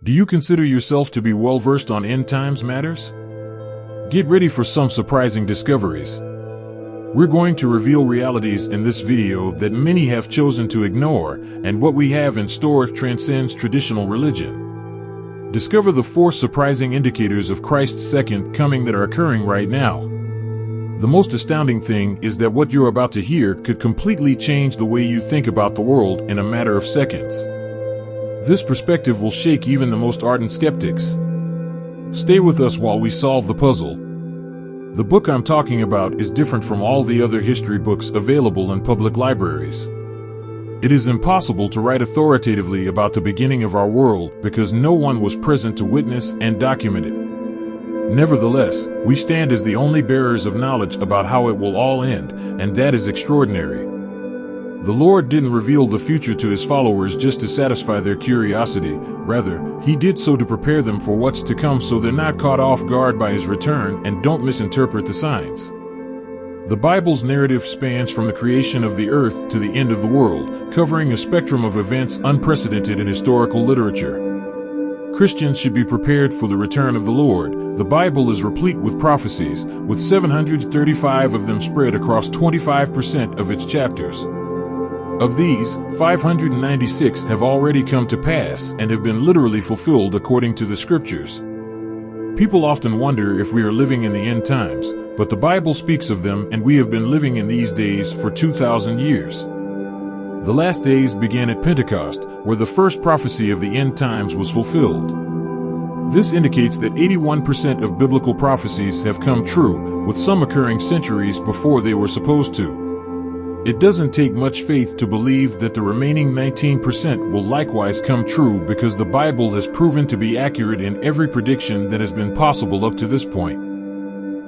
Do you consider yourself to be well-versed on end times matters? Get ready for some surprising discoveries. We're going to reveal realities in this video that many have chosen to ignore, and what we have in store transcends traditional religion. Discover the 4 surprising indicators of Christ's second coming that are occurring right now. The most astounding thing is that what you're about to hear could completely change the way you think about the world in a matter of seconds. This perspective will shake even the most ardent skeptics. Stay with us while we solve the puzzle. The book I'm talking about is different from all the other history books available in public libraries. It is impossible to write authoritatively about the beginning of our world because no one was present to witness and document it. Nevertheless, we stand as the only bearers of knowledge about how it will all end, and that is extraordinary. The Lord didn't reveal the future to his followers just to satisfy their curiosity. Rather, he did so to prepare them for what's to come so they're not caught off guard by his return and don't misinterpret the signs. The Bible's narrative spans from the creation of the earth to the end of the world, covering a spectrum of events unprecedented in historical literature. Christians should be prepared for the return of the Lord. The Bible is replete with prophecies, with 735 of them spread across 25% of its chapters. Of these, 596 have already come to pass and have been literally fulfilled according to the scriptures. People often wonder if we are living in the end times, but the Bible speaks of them, and we have been living in these days for 2,000 years. The last days began at Pentecost, where the first prophecy of the end times was fulfilled. This indicates that 81% of biblical prophecies have come true, with some occurring centuries before they were supposed to. It doesn't take much faith to believe that the remaining 19% will likewise come true because the Bible has proven to be accurate in every prediction that has been possible up to this point.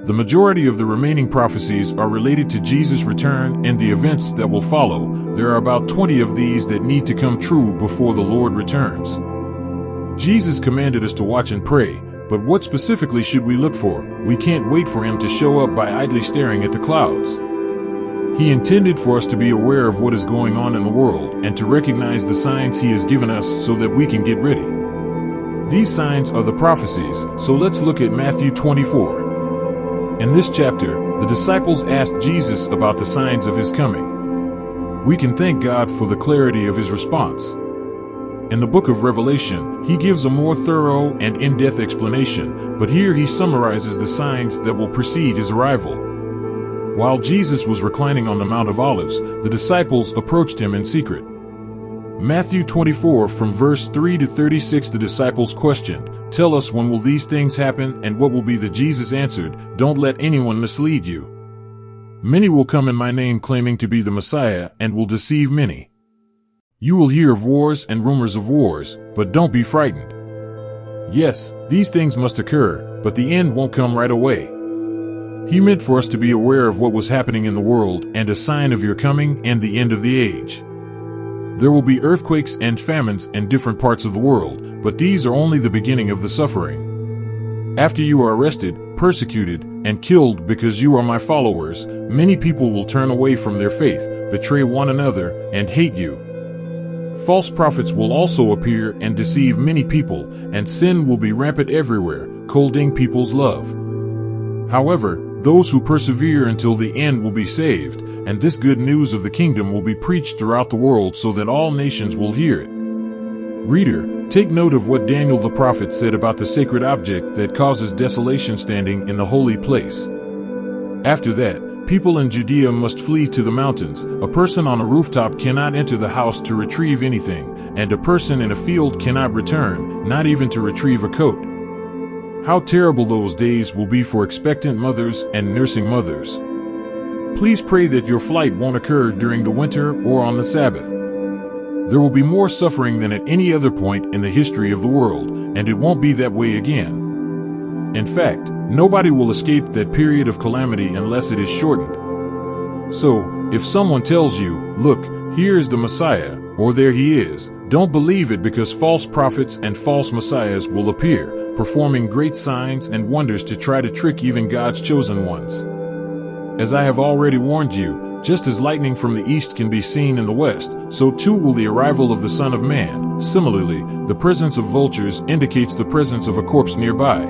The majority of the remaining prophecies are related to Jesus' return and the events that will follow. There are about 20 of these that need to come true before the Lord returns. Jesus commanded us to watch and pray, but what specifically should we look for? We can't wait for him to show up by idly staring at the clouds. He intended for us to be aware of what is going on in the world and to recognize the signs he has given us so that we can get ready. These signs are the prophecies, so let's look at Matthew 24. In this chapter, the disciples asked Jesus about the signs of his coming. We can thank God for the clarity of his response. In the book of Revelation, he gives a more thorough and in-depth explanation, but here he summarizes the signs that will precede his arrival. While Jesus was reclining on the Mount of Olives, the disciples approached him in secret. Matthew 24 from verse 3 to 36, the disciples questioned, "Tell us, when will these things happen, and what will be the?" Jesus answered, "Don't let anyone mislead you. Many will come in my name claiming to be the Messiah and will deceive many. You will hear of wars and rumors of wars, but don't be frightened. Yes, these things must occur, but the end won't come right away." He meant for us to be aware of what was happening in the world and a sign of your coming and the end of the age. There will be earthquakes and famines in different parts of the world, but these are only the beginning of the suffering. After you are arrested, persecuted, and killed because you are my followers, many people will turn away from their faith, betray one another, and hate you. False prophets will also appear and deceive many people, and sin will be rampant everywhere, colding people's love. However, those who persevere until the end will be saved, and this good news of the kingdom will be preached throughout the world so that all nations will hear it. Reader, take note of what Daniel the prophet said about the sacred object that causes desolation standing in the holy place. After that, people in Judea must flee to the mountains. A person on a rooftop cannot enter the house to retrieve anything, and a person in a field cannot return, not even to retrieve a coat. How terrible those days will be for expectant mothers and nursing mothers. Please pray that your flight won't occur during the winter or on the Sabbath. There will be more suffering than at any other point in the history of the world, and it won't be that way again. In fact, nobody will escape that period of calamity unless it is shortened. So, if someone tells you, "Look, here is the Messiah," or "There he is," don't believe it, because false prophets and false messiahs will appear, performing great signs and wonders to try to trick even God's chosen ones. As I have already warned you, Just as lightning from the east can be seen in the west, so too will the arrival of the Son of Man. Similarly, the presence of vultures indicates the presence of a corpse nearby.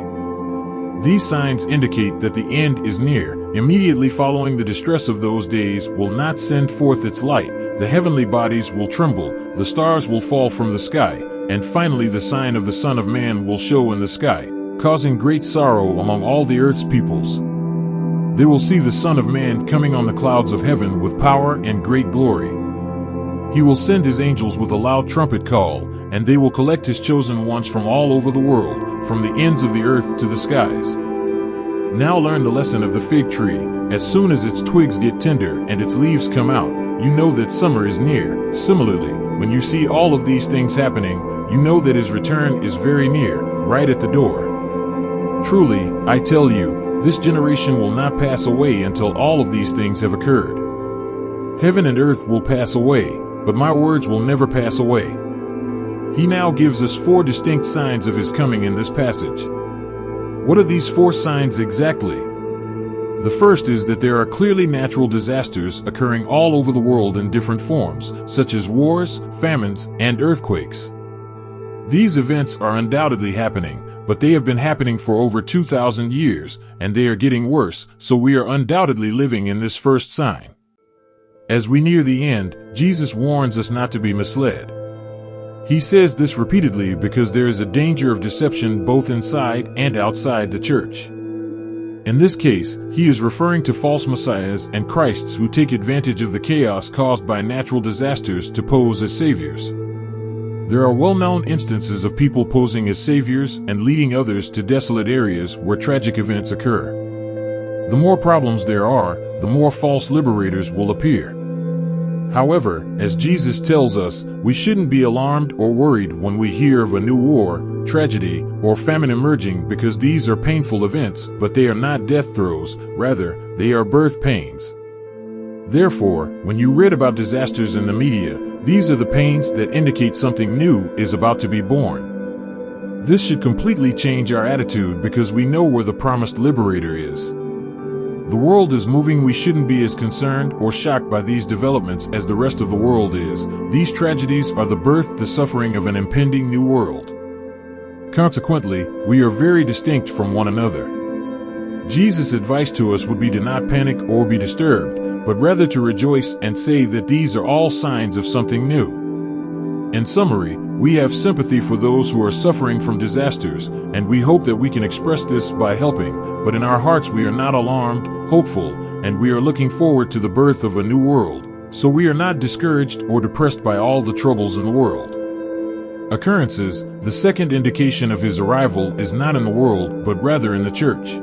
These signs indicate that the end is near. Immediately following the distress of those days will not send forth its light. The heavenly bodies will tremble, the stars will fall from the sky, and finally the sign of the Son of Man will show in the sky, causing great sorrow among all the earth's peoples. They will see the Son of Man coming on the clouds of heaven with power and great glory. He will send his angels with a loud trumpet call, and they will collect his chosen ones from all over the world, from the ends of the earth to the skies. Now learn the lesson of the fig tree. As soon as its twigs get tender and its leaves come out, you know that summer is near. Similarly, when you see all of these things happening, you know that his return is very near, right at the door. Truly, I tell you, this generation will not pass away until all of these things have occurred. Heaven and earth will pass away, but my words will never pass away. He now gives us 4 distinct signs of his coming in this passage. What are these 4 signs exactly? The first is that there are clearly natural disasters occurring all over the world in different forms, such as wars, famines, and earthquakes. These events are undoubtedly happening, but they have been happening for over 2,000 years, and they are getting worse, so we are undoubtedly living in this first sign. As we near the end, Jesus warns us not to be misled. He says this repeatedly because there is a danger of deception both inside and outside the church. In this case, he is referring to false messiahs and Christs who take advantage of the chaos caused by natural disasters to pose as saviors. There are well-known instances of people posing as saviors and leading others to desolate areas where tragic events occur. The more problems there are, the more false liberators will appear. However, as Jesus tells us, we shouldn't be alarmed or worried when we hear of a new war, tragedy, or famine emerging, because these are painful events, but they are not death throes, rather, they are birth pains. Therefore, when you read about disasters in the media, these are the pains that indicate something new is about to be born. This should completely change our attitude because we know where the promised liberator is. The world is moving. We shouldn't be as concerned or shocked by these developments as the rest of the world is. These tragedies are the birth, the suffering of an impending new world. Consequently, we are very distinct from one another. Jesus' advice to us would be to not panic or be disturbed, but rather to rejoice and say that these are all signs of something new. In summary, we have sympathy for those who are suffering from disasters, and we hope that we can express this by helping, but in our hearts we are not alarmed, hopeful, and we are looking forward to the birth of a new world, so we are not discouraged or depressed by all the troubles in the world. Occurrences. The second indication of his arrival is not in the world, but rather in the church.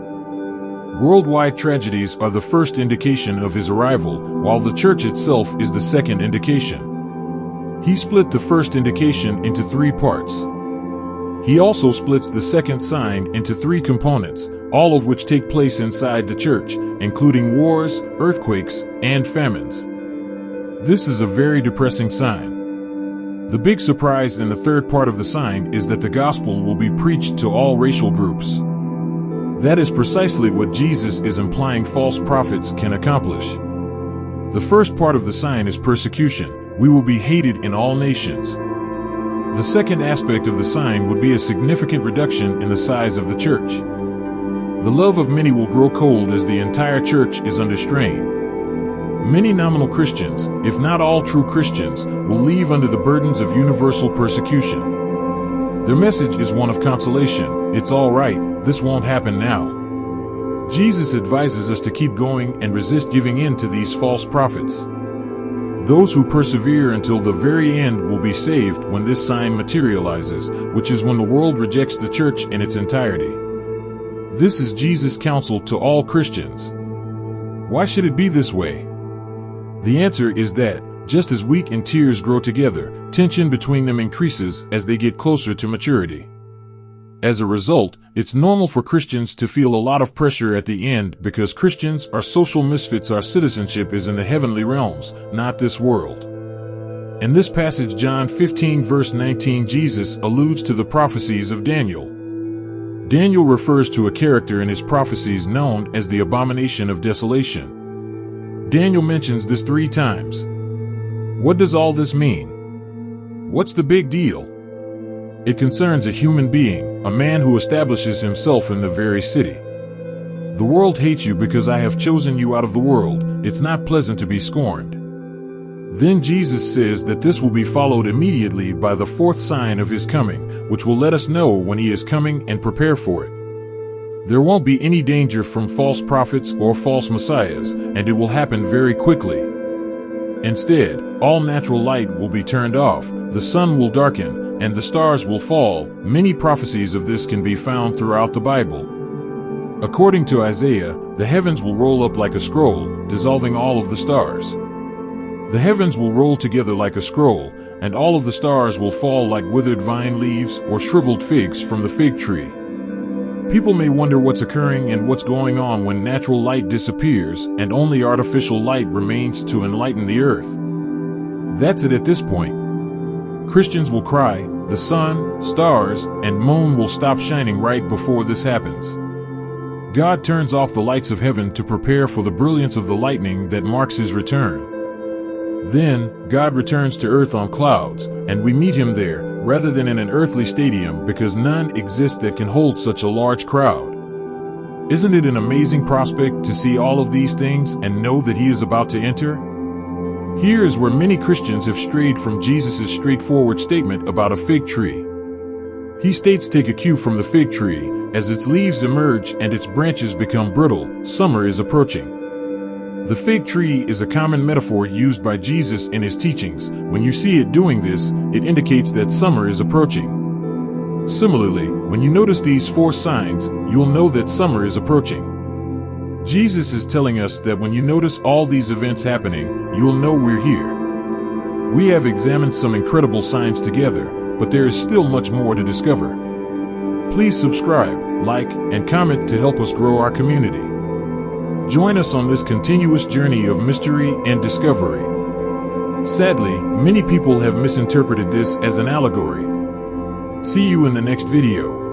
Worldwide tragedies are the first indication of his arrival, while the church itself is the second indication. He split the first indication into 3 parts. He also splits the second sign into 3 components, all of which take place inside the church, including wars, earthquakes, and famines. This is a very depressing sign. The big surprise in the third part of the sign is that the gospel will be preached to all racial groups. That is precisely what Jesus is implying false prophets can accomplish. The first part of the sign is persecution. We will be hated in all nations. The second aspect of the sign would be a significant reduction in the size of the church. The love of many will grow cold as the entire church is under strain. Many nominal Christians, if not all true Christians, will leave under the burdens of universal persecution. Their message is one of consolation. It's all right, this won't happen now. Jesus advises us to keep going and resist giving in to these false prophets. Those who persevere until the very end will be saved when this sign materializes, which is when the world rejects the church in its entirety. This is Jesus' counsel to all Christians. Why should it be this way? The answer is that, just as wheat and tears grow together, tension between them increases as they get closer to maturity. As a result, it's normal for Christians to feel a lot of pressure at the end because Christians are social misfits. Our citizenship is in the heavenly realms, not this world. In this passage, John 15 verse 19, Jesus alludes to the prophecies of Daniel. Daniel refers to a character in his prophecies known as the abomination of desolation. Daniel mentions this 3 times. What does all this mean? What's the big deal? It concerns a human being, a man who establishes himself in the very city. The world hates you because I have chosen you out of the world. It's not pleasant to be scorned. Then Jesus says that this will be followed immediately by the 4th sign of his coming, which will let us know when he is coming and prepare for it. There won't be any danger from false prophets or false messiahs, and it will happen very quickly. Instead, all natural light will be turned off, the sun will darken, and the stars will fall. Many prophecies of this can be found throughout the Bible. According to Isaiah, the heavens will roll up like a scroll, dissolving all of the stars. The heavens will roll together like a scroll, and all of the stars will fall like withered vine leaves or shriveled figs from the fig tree. People may wonder what's occurring and what's going on when natural light disappears and only artificial light remains to enlighten the earth. That's it at this point. Christians will cry, the sun, stars, and moon will stop shining right before this happens. God turns off the lights of heaven to prepare for the brilliance of the lightning that marks his return. Then, God returns to earth on clouds, and we meet him there, rather than in an earthly stadium, because none exists that can hold such a large crowd. Isn't it an amazing prospect to see all of these things and know that he is about to enter? Here is where many Christians have strayed from Jesus' straightforward statement about a fig tree. He states, take a cue from the fig tree, as its leaves emerge and its branches become brittle, summer is approaching. The fig tree is a common metaphor used by Jesus in his teachings. When you see it doing this, it indicates that summer is approaching. Similarly, when you notice these 4 signs, you'll know that summer is approaching. Jesus is telling us that when you notice all these events happening, you'll know we're here. We have examined some incredible signs together, but there is still much more to discover. Please subscribe, like, and comment to help us grow our community. Join us on this continuous journey of mystery and discovery. Sadly, many people have misinterpreted this as an allegory. See you in the next video.